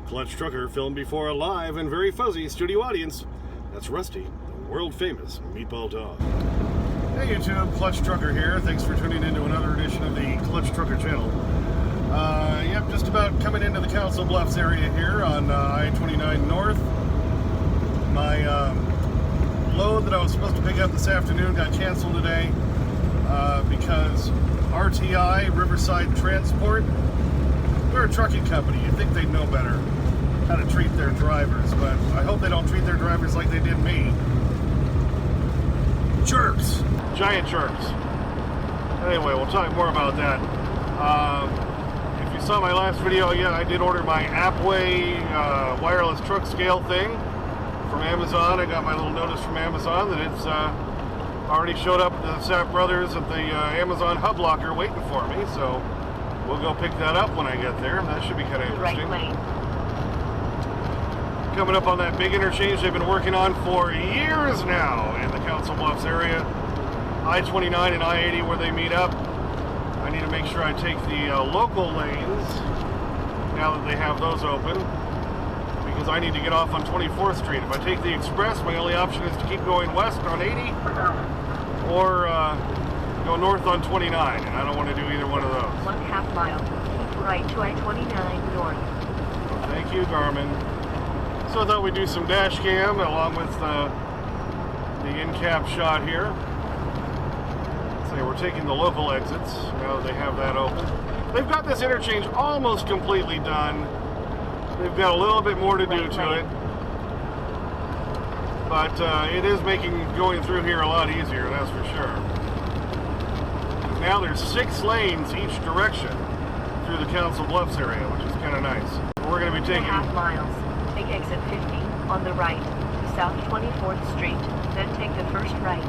Clutch Trucker filmed before a live and very fuzzy studio audience. That's Rusty, the world-famous meatball dog. Hey YouTube, Clutch Trucker here. Thanks for tuning in to another edition of the Clutch Trucker channel. Yep, just about coming into the Council Bluffs area here on I-29 North. My load that I was supposed to pick up this afternoon got canceled today because RTI, Riverside Transport, they're a trucking company. You'd think they'd know better how to treat their drivers, but I hope they don't treat their drivers like they did me. Jerks! Giant jerks. Anyway, we'll talk more about that. If you saw my last video, yeah, I did order my AppWeigh wireless truck scale thing from Amazon. I got my little notice from Amazon that it's already showed up at the Sapp Brothers at the Amazon hub locker waiting for me, so we'll go pick that up when I get there. That should be kind of interesting. Right lane. Coming up on that big interchange they've been working on for years now in the Council Bluffs area. I-29 and I-80 where they meet up. I need to make sure I take the local lanes now that they have those open, because I need to get off on 24th Street. If I take the express, my only option is to keep going west on 80 or go north on 29, and I don't want to do either one of those. 1/2 mile, keep right to I-29 north. Well, thank you, Garmin. So I thought we'd do some dash cam along with the in-cab shot here. So we're taking the local exits now that they have that open. They've got this interchange almost completely done. They've got a little bit more to do to it, but it is making going through here a lot easier, that's for sure. Now there's 6 lanes each direction through the Council Bluffs area, which is kind of nice. We're going to be taking 1/2 miles. Take exit 50 on the right, South 24th Street, then take the first right.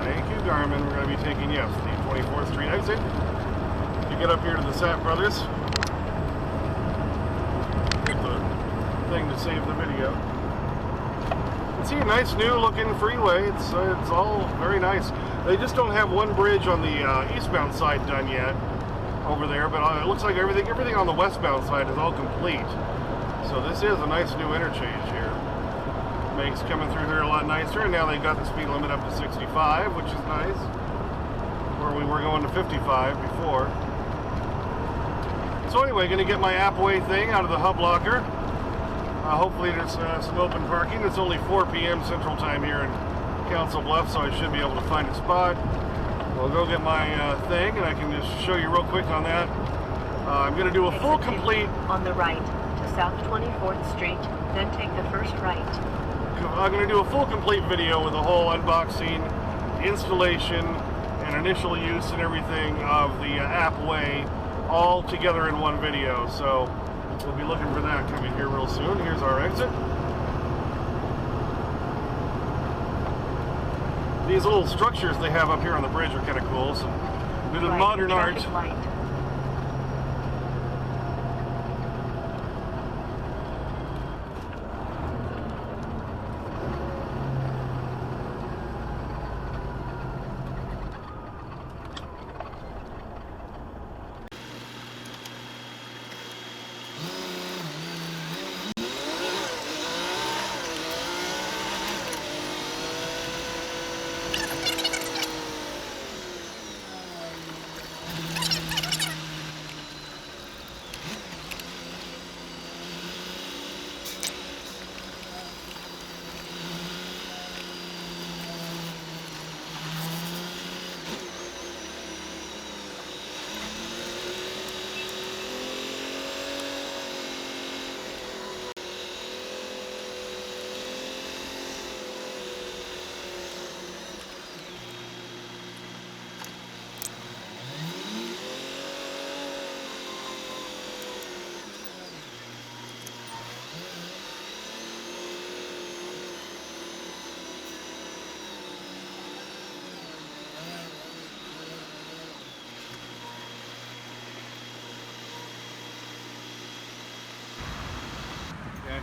Thank you, Garmin. We're going to be taking, yes, the 24th Street exit to get up here to the Sapp Brothers. Here's the thing to save the video. You can see a nice new looking freeway. It's all very nice. They just don't have one bridge on the eastbound side done yet over there, but it looks like everything on the westbound side is all complete. So this is a nice new interchange here. Makes coming through here a lot nicer, and now they got the speed limit up to 65, which is nice, where we were going to 55 before. So anyway, going to get my AppWeigh thing out of the hub locker. Hopefully there's some open parking. It's only 4 p.m. Central Time here in Council Bluffs, so I should be able to find a spot. We'll go get my thing, and I can just show you real quick on that. I'm going to do a full complete on the right to South 24th Street, then take the first right. I'm going to do a full complete video with the whole unboxing, installation, and initial use and everything of the AppWeigh all together in one video. So we'll be looking for that coming here real soon. Here's our exit. These little structures they have up here on the bridge are kind of cool. Some bit of modern art. Light.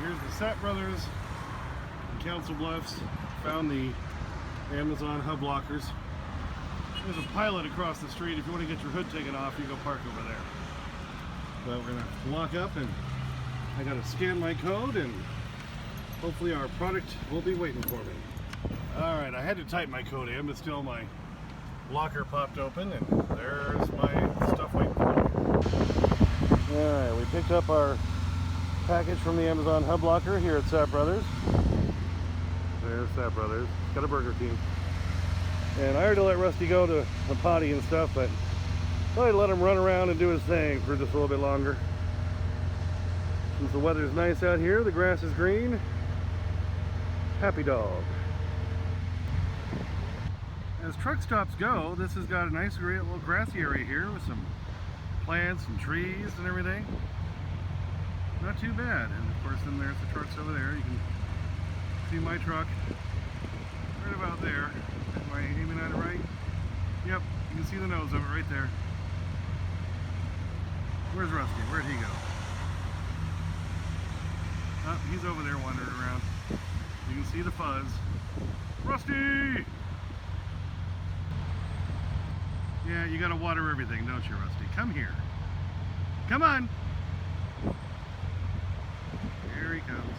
Here's the Sapp Brothers in Council Bluffs. Found the Amazon hub lockers. There's a pilot across the street. If you want to get your hood taken off, you go park over there. But we're going to lock up and I gotta scan my code and hopefully our product will be waiting for me. Alright, I had to type my code in, but still my locker popped open and there's my stuff waiting for me. Alright, we picked up our package from the Amazon Hub Locker here at Sapp Brothers. There's Sapp Brothers. It's got a Burger King. And I already let Rusty go to the potty and stuff, but I thought I'd let him run around and do his thing for just a little bit longer. Since the weather's nice out here, the grass is green. Happy dog. As truck stops go, this has got a nice great little grassy area here with some plants and trees and everything. Not too bad. And of course then there's the trucks over there. You can see my truck right about there. Am I aiming at it right? Yep, you can see the nose of it right there. Where's Rusty? Where'd he go? Oh, he's over there wandering around. You can see the fuzz. Rusty! Yeah, you gotta water everything, don't you, Rusty? Come here. Come on! Here he comes.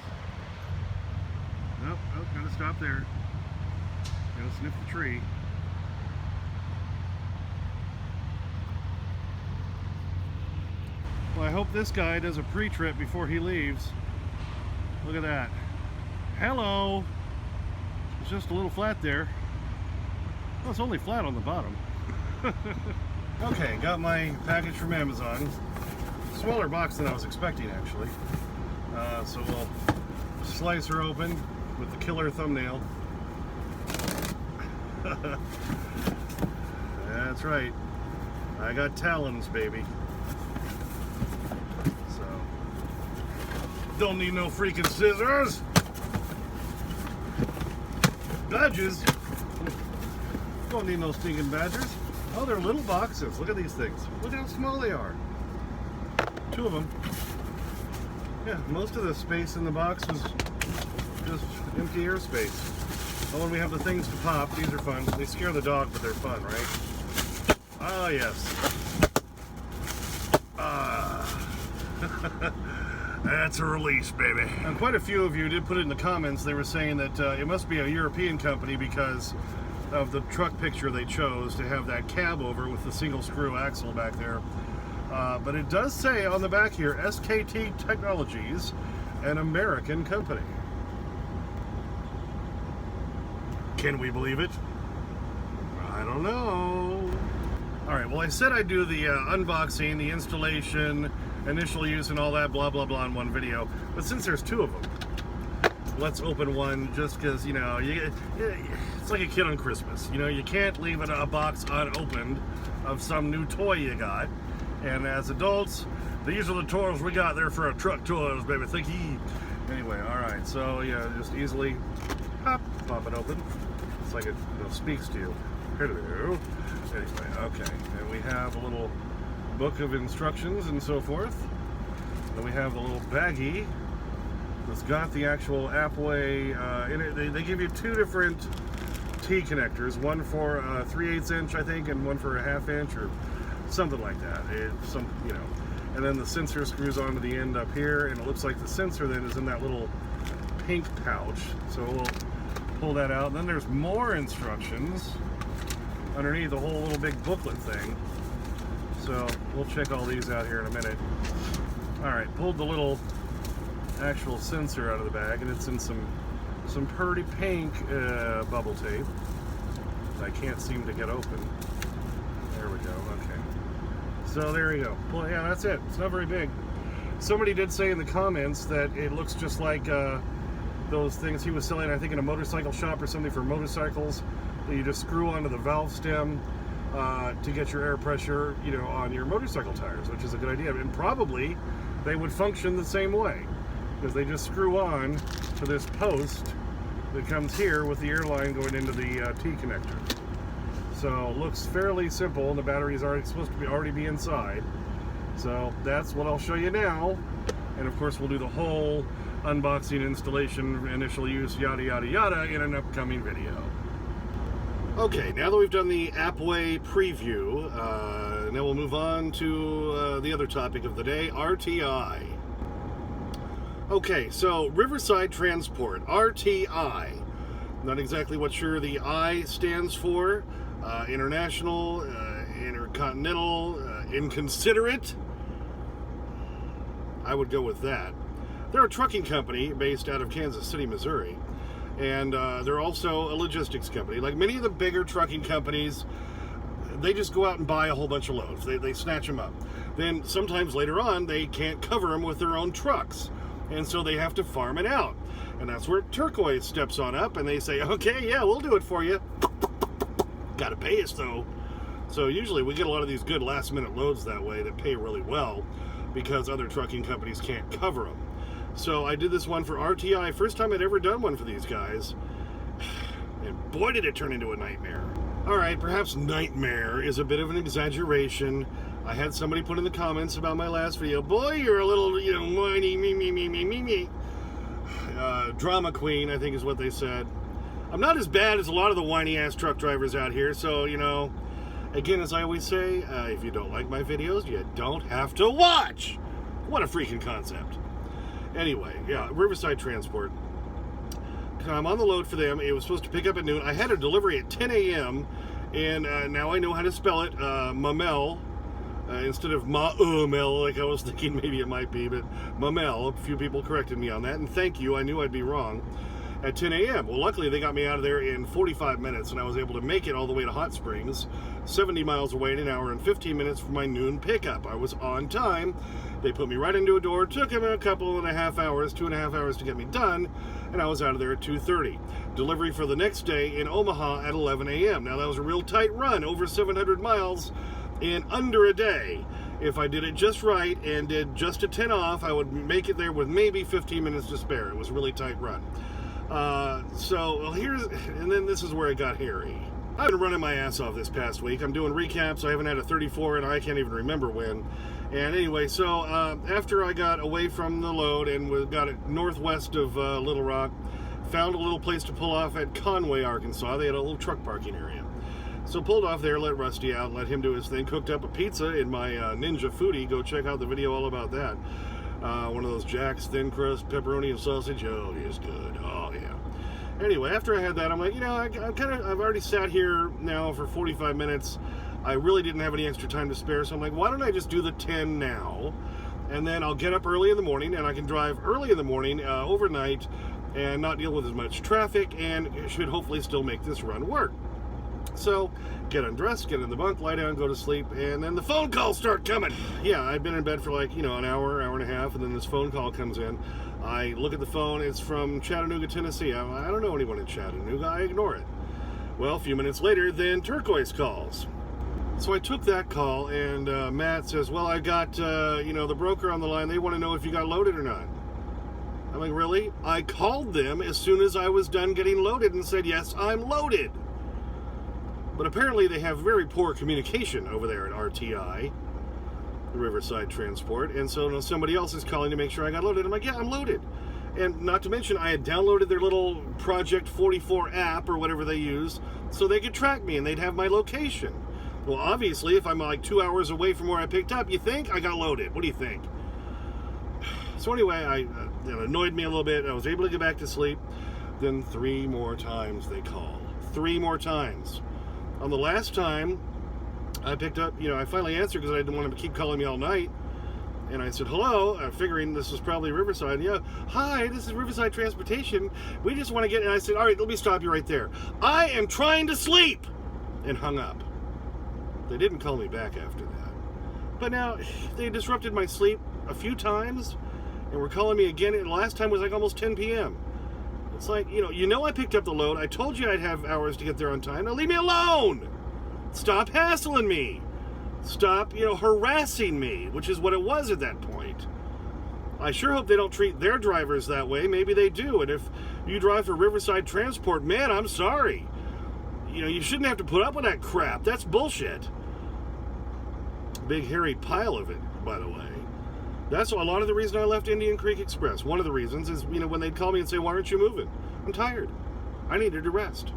Nope, oh, gotta stop there. Gotta sniff the tree. Well, I hope this guy does a pre-trip before he leaves. Look at that. Hello! It's just a little flat there. Well, it's only flat on the bottom. Okay, got my package from Amazon. Smaller box than I was expecting, actually. So we'll slice her open with the killer thumbnail. That's right. I got talons, baby. So, don't need no freaking scissors. Badges. Don't need no stinking badgers. Oh, they're little boxes. Look at these things. Look how small they are. 2 of them. Yeah, most of the space in the box was just empty airspace. Oh, when we have the things to pop, these are fun. They scare the dog, but they're fun, right? Ah, yes. Ah. That's a release, baby. And quite a few of you did put it in the comments. They were saying that it must be a European company because of the truck picture they chose to have that cab over with the single screw axle back there. But it does say on the back here, SKT Technologies, an American company. Can we believe it? I don't know. Alright, well I said I'd do the unboxing, the installation, initial use and all that blah blah blah in one video. But since there's 2 of them, let's open one just because, you know, it's like a kid on Christmas. You know, you can't leave a box unopened of some new toy you got. And as adults, these are the toys we got there for our truck toys, baby. Thank you. Anyway, alright, so yeah, just easily pop it open. It's like it speaks to you. Hello. Anyway, okay. And we have a little book of instructions and so forth. Then we have the little baggie that's got the actual AppWeigh in it. They give you 2 different T connectors, one for 3/8 inch, I think, and one for a 1/2 inch or something like that. It's some, you know. And then the sensor screws onto the end up here, and it looks like the sensor then is in that little pink pouch. So we'll pull that out. And then there's more instructions underneath the whole little big booklet thing. So we'll check all these out here in a minute. Alright, pulled the little actual sensor out of the bag, and it's in some pretty pink bubble tape that I can't seem to get open. There we go, okay. So there you go. Well, yeah, that's it. It's not very big. Somebody did say in the comments that it looks just like those things he was selling, I think in a motorcycle shop or something for motorcycles, that you just screw onto the valve stem to get your air pressure, you know, on your motorcycle tires, which is a good idea. And probably they would function the same way, because they just screw on to this post that comes here with the air line going into the T connector. So it looks fairly simple, and the battery is already supposed to already be inside. So that's what I'll show you now. And of course we'll do the whole unboxing, installation, initial use, yada yada yada in an upcoming video. Okay, now that we've done the AppWeigh preview, now we'll move on to the other topic of the day, RTI. Okay, so Riverside Transport, RTI. Not exactly what sure the I stands for. International, intercontinental, inconsiderate. I would go with that. They're a trucking company based out of Kansas City, Missouri. And they're also a logistics company. Like many of the bigger trucking companies, they just go out and buy a whole bunch of loads. They snatch them up. Then sometimes later on, they can't cover them with their own trucks. And so they have to farm it out. And that's where Turquoise steps on up and they say, okay, yeah, we'll do it for you. Got to pay us though. So usually we get a lot of these good last minute loads that way that pay really well because other trucking companies can't cover them. So I did this one for RTI. First time I'd ever done one for these guys. And boy, did it turn into a nightmare. All right, perhaps nightmare is a bit of an exaggeration. I had somebody put in the comments about my last video, boy, you're a little, whiny, me. Drama queen, I think is what they said. I'm not as bad as a lot of the whiny-ass truck drivers out here, so, again, as I always say, if you don't like my videos, you don't have to watch. What a freaking concept. Anyway, yeah, Riverside Transport. I'm on the load for them. It was supposed to pick up at noon. I had a delivery at 10 a.m., and now I know how to spell it, Mamel, instead of Ma-mel, like I was thinking maybe it might be, but Mamel. A few people corrected me on that, and thank you. I knew I'd be wrong. At 10 a.m. Well, luckily they got me out of there in 45 minutes, and I was able to make it all the way to Hot Springs, 70 miles away in an hour and 15 minutes for my noon pickup. I was on time. They put me right into a door. Took them a couple and a half hours, 2.5 hours to get me done, and I was out of there at 2:30. Delivery for the next day in Omaha at 11 a.m. Now, that was a real tight run, over 700 miles in under a day. If I did it just right and did just a 10 off, I would make it there with maybe 15 minutes to spare. It was a really tight run. And then this is where it got hairy. I've been running my ass off this past week. I'm doing recaps. I haven't had a 34 and I can't even remember when. And anyway, so after I got away from the load and got it northwest of Little Rock, found a little place to pull off at Conway, Arkansas. They had a little truck parking area. So pulled off there, let Rusty out, let him do his thing, cooked up a pizza in my Ninja Foodie. Go check out the video all about that. One of those Jack's thin crust pepperoni and sausage. Oh, it's good. Oh, yeah. Anyway, after I had that, I'm like, I've already sat here now for 45 minutes. I really didn't have any extra time to spare, so I'm like, why don't I just do the 10 now? And then I'll get up early in the morning, and I can drive early in the morning, overnight, and not deal with as much traffic, and it should hopefully still make this run work. So, get undressed, get in the bunk, lie down, go to sleep, and then the phone calls start coming. Yeah, I've been in bed for an hour and a half, and then this phone call comes in. I look at the phone, it's from Chattanooga, Tennessee. I don't know anyone in Chattanooga, I ignore it. Well, a few minutes later, then Turquoise calls. So I took that call, and Matt says, well, I got, the broker on the line, they want to know if you got loaded or not. I'm like, really? I called them as soon as I was done getting loaded and said, yes, I'm loaded. But apparently they have very poor communication over there at RTI, Riverside Transport, and so somebody else is calling to make sure I got loaded. I'm like, yeah, I'm loaded. And not to mention, I had downloaded their little Project 44 app or whatever they use so they could track me and they'd have my location. Well, obviously, if I'm like 2 hours away from where I picked up, you think I got loaded. What do you think? So anyway, it annoyed me a little bit. I was able to get back to sleep. Then 3 more times they call. 3 more times. On the last time, I picked up, I finally answered because I didn't want them to keep calling me all night. And I said, hello, figuring this was probably Riverside. Yeah, hi, this is Riverside Transportation. We just want to get, and I said, all right, let me stop you right there. I am trying to sleep, and hung up. They didn't call me back after that. But now, they disrupted my sleep a few times, and were calling me again, and the last time was like almost 10 p.m. It's like, I picked up the load. I told you I'd have hours to get there on time. Now leave me alone. Stop hassling me. Stop, harassing me, which is what it was at that point. I sure hope they don't treat their drivers that way. Maybe they do. And if you drive for Riverside Transport, man, I'm sorry. You shouldn't have to put up with that crap. That's bullshit. Big hairy pile of it, by the way. That's a lot of the reason I left Indian Creek Express. One of the reasons is, when they'd call me and say, why aren't you moving? I'm tired. I needed to rest.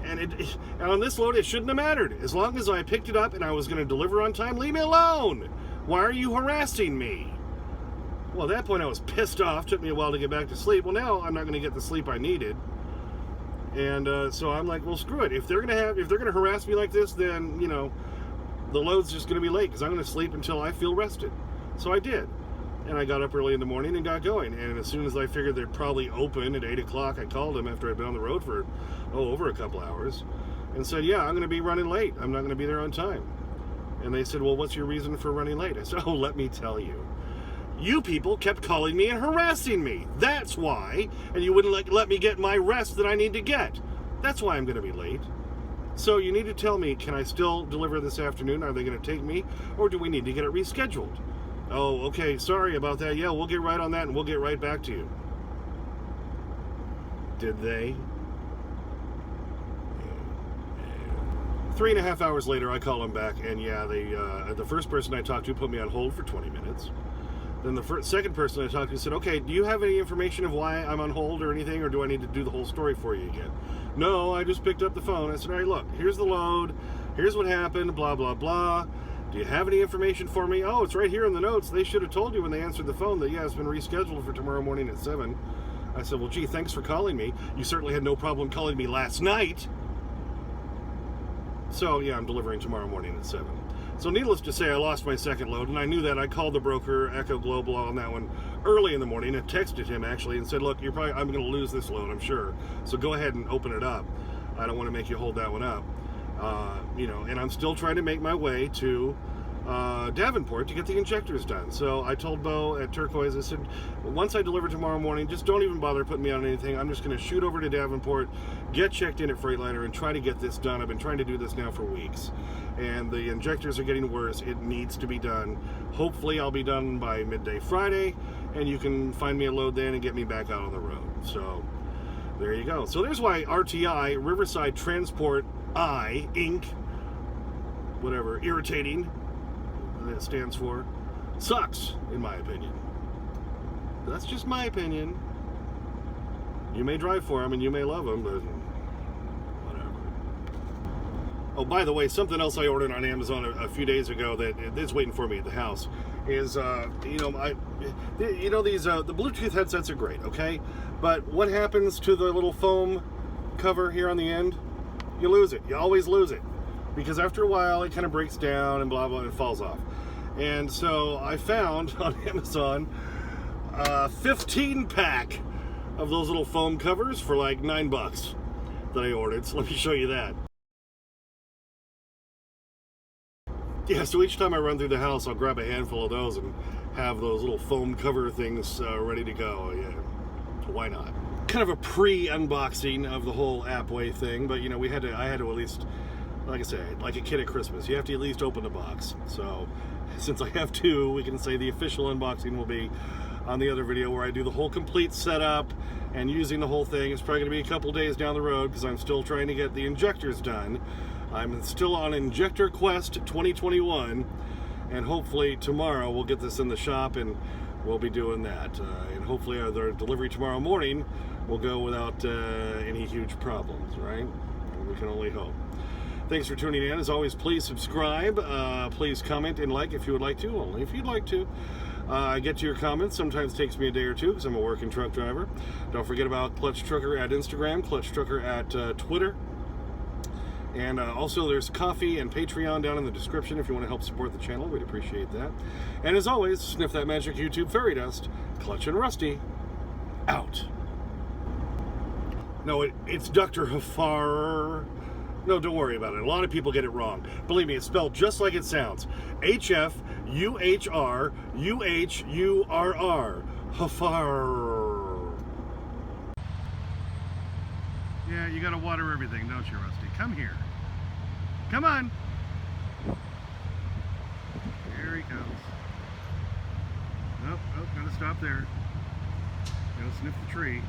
And on this load, it shouldn't have mattered. As long as I picked it up and I was going to deliver on time, leave me alone. Why are you harassing me? Well, at that point I was pissed off. Took me a while to get back to sleep. Well, now I'm not going to get the sleep I needed. And so I'm like, well, screw it. If they're gonna harass me like this, then, you know, the load's just gonna be late because I'm gonna sleep until I feel rested. So I did, and I got up early in the morning and got going. And as soon as I figured they'd probably open at 8 o'clock, I called them after I'd been on the road for over a couple hours, and said, yeah, I'm gonna be running late. I'm not gonna be there on time. And they said, well, what's your reason for running late? I said, oh, let me tell you. You people kept calling me and harassing me. That's why. And you wouldn't let me get my rest that I need to get. That's why I'm going to be late. So you need to tell me, can I still deliver this afternoon? Are they going to take me? Or do we need to get it rescheduled? Oh, okay, sorry about that. Yeah, we'll get right on that and we'll get right back to you. Did they? 3.5 hours later, I call them back, and yeah, the first person I talked to put me on hold for 20 minutes. Then the second person I talked to said, okay, do you have any information of why I'm on hold or anything, or do I need to do the whole story for you again? No, I just picked up the phone. I said, all right, look, here's the load. Here's what happened, blah, blah, blah. Do you have any information for me? Oh, it's right here in the notes. They should have told you when they answered the phone that, yeah, it's been rescheduled for tomorrow morning at 7. I said, well, gee, thanks for calling me. You certainly had no problem calling me last night. So, yeah, I'm delivering tomorrow morning at 7. So needless to say, I lost my second load, and I knew that. I called the broker, Echo Global, on that one early in the morning and texted him, actually, and said, look, I'm going to lose this load, I'm sure. So go ahead and open it up. I don't want to make you hold that one up. And I'm still trying to make my way to Davenport to get the injectors done. So I told Bo at Turquoise, I said, once I deliver tomorrow morning, just don't even bother putting me on anything. I'm just going to shoot over to Davenport, get checked in at Freightliner, and try to get this done. I've been trying to do this now for weeks, and the injectors are getting worse. It needs to be done. Hopefully I'll be done by midday Friday, and you can find me a load then and get me back out on the road. So there you go. So there's why RTI, Riverside Transport I, Inc., whatever, irritating, that stands for, sucks, in my opinion. That's just my opinion. You may drive for them and you may love them, but whatever. Oh, by the way, something else I ordered on Amazon a few days ago that is waiting for me at the house is, these the Bluetooth headsets are great, okay? But what happens to the little foam cover here on the end? You lose it. You always lose it. Because after a while, it kind of breaks down and blah, blah, and it falls off. And so I found on Amazon a 15-pack of those little foam covers for like $9 that I ordered. So let me show you that. Yeah, so each time I run through the house, I'll grab a handful of those and have those little foam cover things ready to go. Yeah, why not? Kind of a pre-unboxing of the whole AppWeigh thing, but I had to at least, like I said, like a kid at Christmas, you have to at least open the box. So since I have to, we can say the official unboxing will be on the other video where I do the whole complete setup and using the whole thing. It's probably going to be a couple days down the road because I'm still trying to get the injectors done. I'm still on Injector Quest 2021, and hopefully tomorrow we'll get this in the shop and we'll be doing that. And hopefully our delivery tomorrow morning will go without any huge problems, right? We can only hope. Thanks for tuning in. As always, please subscribe. Please comment and like if you would like to, only if you'd like to. I get to your comments. Sometimes it takes me a day or two because I'm a working truck driver. Don't forget about Clutch Trucker at Instagram, Clutch Trucker at Twitter. And also there's coffee and Patreon down in the description if you want to help support the channel. We'd appreciate that. And as always, sniff that magic YouTube fairy dust. Clutch and Rusty, out. No, it's Dr. Hafar. No, don't worry about it. A lot of people get it wrong. Believe me, it's spelled just like it sounds. H-F-U-H-R-U-H-U-R-R. Hafar. Yeah, you gotta water everything, don't you, Rusty? Come here. Come on. Here he comes. Nope, gotta stop there. Gotta sniff the tree.